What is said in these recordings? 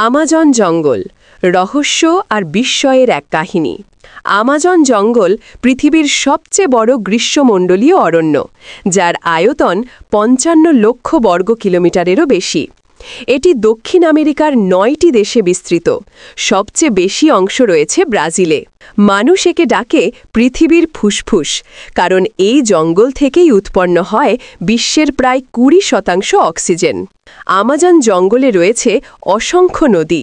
Amazon জঙ্গল রহস্য আর বিস্ময়ের এক কাহিনী। আমাজন জঙ্গল পৃথিবীর সবচেয়ে বড় গ্রীষ্মমণ্ডলীয় অরণ্য, যার আয়তন ৫৫ লক্ষ বর্গ কিলোমিটারেরও বেশি। এটি দক্ষিণ আমেরিকার ৯টি দেশে বিস্তৃত। সবচেয়ে বেশি অংশ রয়েছে ব্রাজিলে। মানুষ একে ডাকে পৃথিবীর ফুসফুস, কারণ এই জঙ্গল থেকেই উৎপন্ন হয় বিশ্বের প্রায় ২০% অক্সিজেন। আমাজন জঙ্গলে রয়েছে অসংখ্য নদী।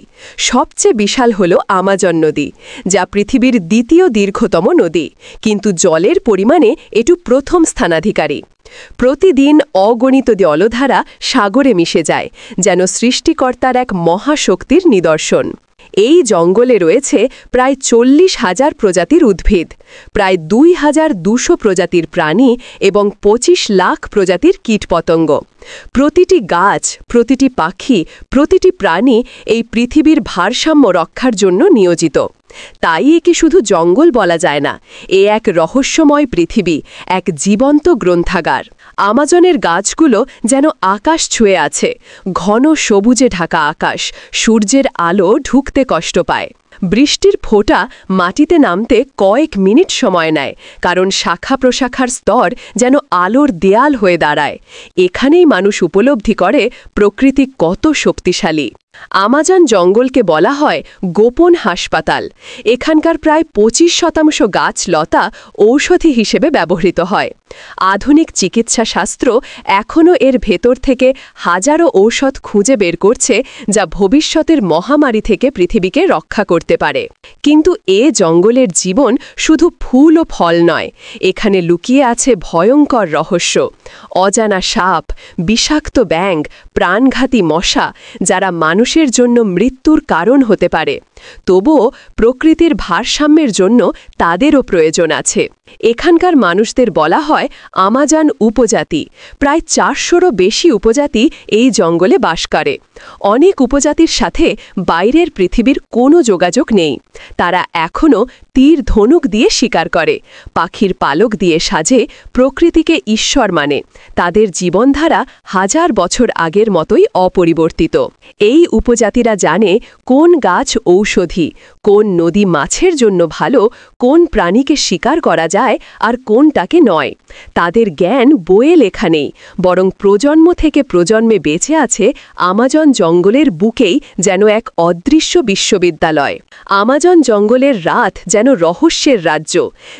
সবচেয়ে বিশাল হল আমাজন নদী, যা পৃথিবীর দ্বিতীয় দীর্ঘতম নদী, কিন্তু জলের পরিমাণে এটু প্রথম স্থানাধিকারী। প্রতিদিন অগণিত জলধারা সাগরে মিশে যায়, যেন সৃষ্টিকর্তার এক মহাশক্তির নিদর্শন। এই জঙ্গলে রয়েছে প্রায় ৪০,০০০ প্রজাতির উদ্ভিদ, প্রায় ২,২০০ প্রজাতির প্রাণী এবং ২৫ লাখ প্রজাতির কীটপতঙ্গ। প্রতিটি গাছ, প্রতিটি পাখি, প্রতিটি প্রাণী এই পৃথিবীর ভারসাম্য রক্ষার জন্য নিয়োজিত। তাই একে শুধু জঙ্গল বলা যায় না, এ এক রহস্যময় পৃথিবী, এক জীবন্ত গ্রন্থাগার। আমাজনের গাছগুলো যেন আকাশ ছুঁয়ে আছে, ঘন সবুজে ঢাকা আকাশ, সূর্যের আলো ঢুকতে কষ্ট পায়। বৃষ্টির ফোঁটা মাটিতে নামতে কয়েক মিনিট সময় নেয়, কারণ শাখা প্রশাখার স্তর যেন আলোর দেয়াল হয়ে দাঁড়ায়। এখানেই মানুষ উপলব্ধি করে প্রকৃতি কত শক্তিশালী। আমাজন জঙ্গলকে বলা হয় গোপন হাসপাতাল। এখানকার প্রায় ২৫% গাছলতা ঔষধি হিসেবে ব্যবহৃত হয়। আধুনিক চিকিৎসা শাস্ত্র এখনও এর ভেতর থেকে হাজারো ঔষধ খুঁজে বের করছে, যা ভবিষ্যতের মহামারী থেকে পৃথিবীকে রক্ষা করতে পারে। কিন্তু এ জঙ্গলের জীবন শুধু ফুল ও ফল নয়, এখানে লুকিয়ে আছে ভয়ঙ্কর রহস্য। অজানা সাপ, বিষাক্ত ব্যাঙ, প্রাণঘাতী মশা, যারা মানুষের জন্য মৃত্যুর কারণ হতে পারে। তবুও প্রকৃতির ভারসাম্যের জন্য তাদেরও প্রয়োজন আছে। এখানকার মানুষদের বলা হয় আমাজন উপজাতি। প্রায় ৪০০রও বেশি উপজাতি এই জঙ্গলে বাস করে। অনেক উপজাতির সাথে বাইরের পৃথিবীর কোনো যোগাযোগ নেই। তারা এখনও তীর ধনুক দিয়ে শিকার করে, পাখির পালক দিয়ে সাজে, প্রকৃতিকে ঈশ্বর মানে। তাদের জীবনধারা হাজার বছর আগের মতোই অপরিবর্তিত। এই উপজাতিরা জানে কোন গাছ ঔষধি, কোন নদী মাছের জন্য ভালো, কোন প্রাণীকে শিকার করা যায় আর কোনটাকে নয়। তাদের জ্ঞান বইয়ে লেখা নেই, বরং প্রজন্ম থেকে প্রজন্মে বেঁচে আছে আমাজন জঙ্গলের বুকেই, যেন এক অদৃশ্য বিশ্ববিদ্যালয়। আমাজন জঙ্গলের রাত যেন রহস্যের রাজ্য।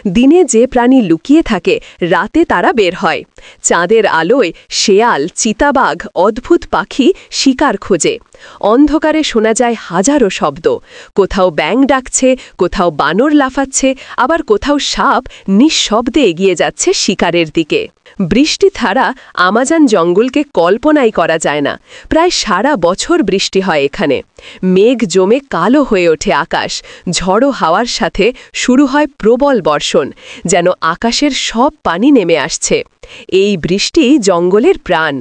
দিনে যে প্রাণী লুকিয়ে থাকে, রাতে তারা বের হয়। চাঁদের আলোয় শেয়াল, চিতাবাঘ, অদ্ভুত পাখি শিকার খোঁজে। অন্ধকারে শোনা যায় হাজারো শব্দ। কোথাও ব্যাঙ ডাকছে, কোথাও বানর লাফাচ্ছে, আবার কোথাও সাপ নিঃশব্দে এগিয়ে যাচ্ছে শিকারের দিকে। বৃষ্টি ছাড়া আমাজন জঙ্গলকে কল্পনাই করা যায় না। প্রায় সারা বছর বৃষ্টি হয় এখানে। মেঘ জমে কালো হয়ে ওঠে আকাশ। ঝড়ো হাওয়ার সাথে শুরু হয় প্রবল বর্ষণ, যেন আকাশের সব পানি নেমে আসছে। এই বৃষ্টি জঙ্গলের প্রাণ।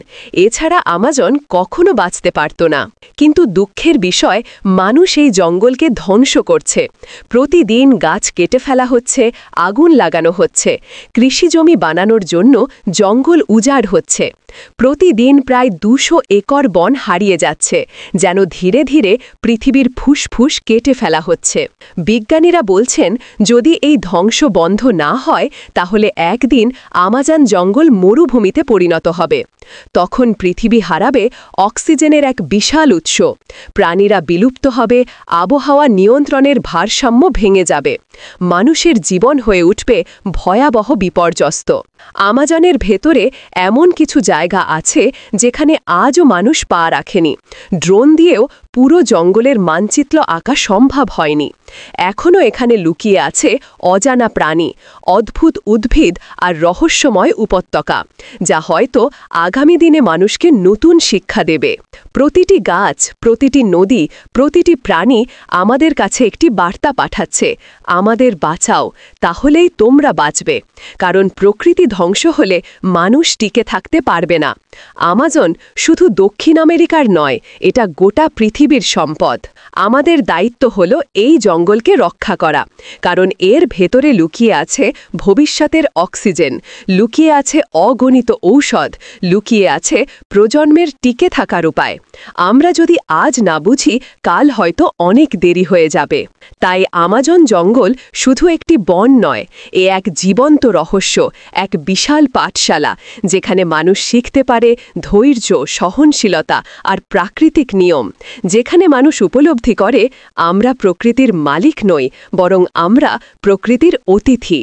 এছাড়া আমাজন কখনো বাঁচতে পারত না। কিন্তু দুঃখের বিষয়, মানুষ এই জঙ্গলকে ধ্বংস করছে। প্রতিদিন গাছ কেটে ফেলা হচ্ছে, আগুন লাগানো হচ্ছে। কৃষিজমি বানানোর জন্য জঙ্গল উজাড় হচ্ছে। প্রতিদিন প্রায় ২০০ একর বন হারিয়ে যাচ্ছে, যেন ধীরে ধীরে পৃথিবীর ফুসফুস কেটে ফেলা হচ্ছে। বিজ্ঞানীরা বলছেন, যদি এই ধ্বংস বন্ধ না হয়, তাহলে একদিন আমাজন জঙ্গল মরুভূমিতে পরিণত হবে। তখন পৃথিবী হারাবে অক্সিজেনের এক বিশাল উৎস। প্রাণীরা বিলুপ্ত হবে, আবহাওয়া নিয়ন্ত্রণের ভারসাম্য ভেঙে যাবে। মানুষের জীবন হয়ে উঠবে ভয়াবহ বিপর্যস্ত। আমাজনের ভেতরে এমন কিছু জায়গা আছে যেখানে আজও মানুষ পা রাখেনি। ড্রোন দিয়েও পুরো জঙ্গলের মানচিত্র আঁকা সম্ভব হয়নি। এখনও এখানে লুকিয়ে আছে অজানা প্রাণী, অদ্ভুত উদ্ভিদ আর রহস্যময় উপত্যকা, যা হয়তো আগামী দিনে মানুষকে নতুন শিক্ষা দেবে। প্রতিটি গাছ, প্রতিটি নদী, প্রতিটি প্রাণী আমাদের কাছে একটি বার্তা পাঠাচ্ছে, আমাদের বাঁচাও, তাহলেই তোমরা বাঁচবে। কারণ প্রকৃতি ধ্বংস হলে মানুষ টিকে থাকতে পারবে না। আমাজন শুধু দক্ষিণ আমেরিকার নয়, এটা গোটা পৃথিবীর সম্পদ। আমাদের দায়িত্ব হল এই জঙ্গলকে রক্ষা করা, কারণ এর ভেতরে লুকিয়ে আছে ভবিষ্যতের অক্সিজেন, লুকিয়ে আছে অগণিত ঔষধ, লুকিয়ে আছে প্রজন্মের টিকে থাকার উপায়। আমরা যদি আজ না বুঝি, কাল হয়তো অনেক দেরি হয়ে যাবে। তাই আমাজন জঙ্গল শুধু একটি বন নয়, এ এক জীবন্ত রহস্য, এক বিশাল পাঠশালা, যেখানে মানুষ শিখতে পারে ধৈর্য, সহনশীলতা আর প্রাকৃতিক নিয়ম, যেখানে মানুষ উপলব্ধি করে আমরা প্রকৃতির মালিক নই, বরং আমরা প্রকৃতির অতিথি।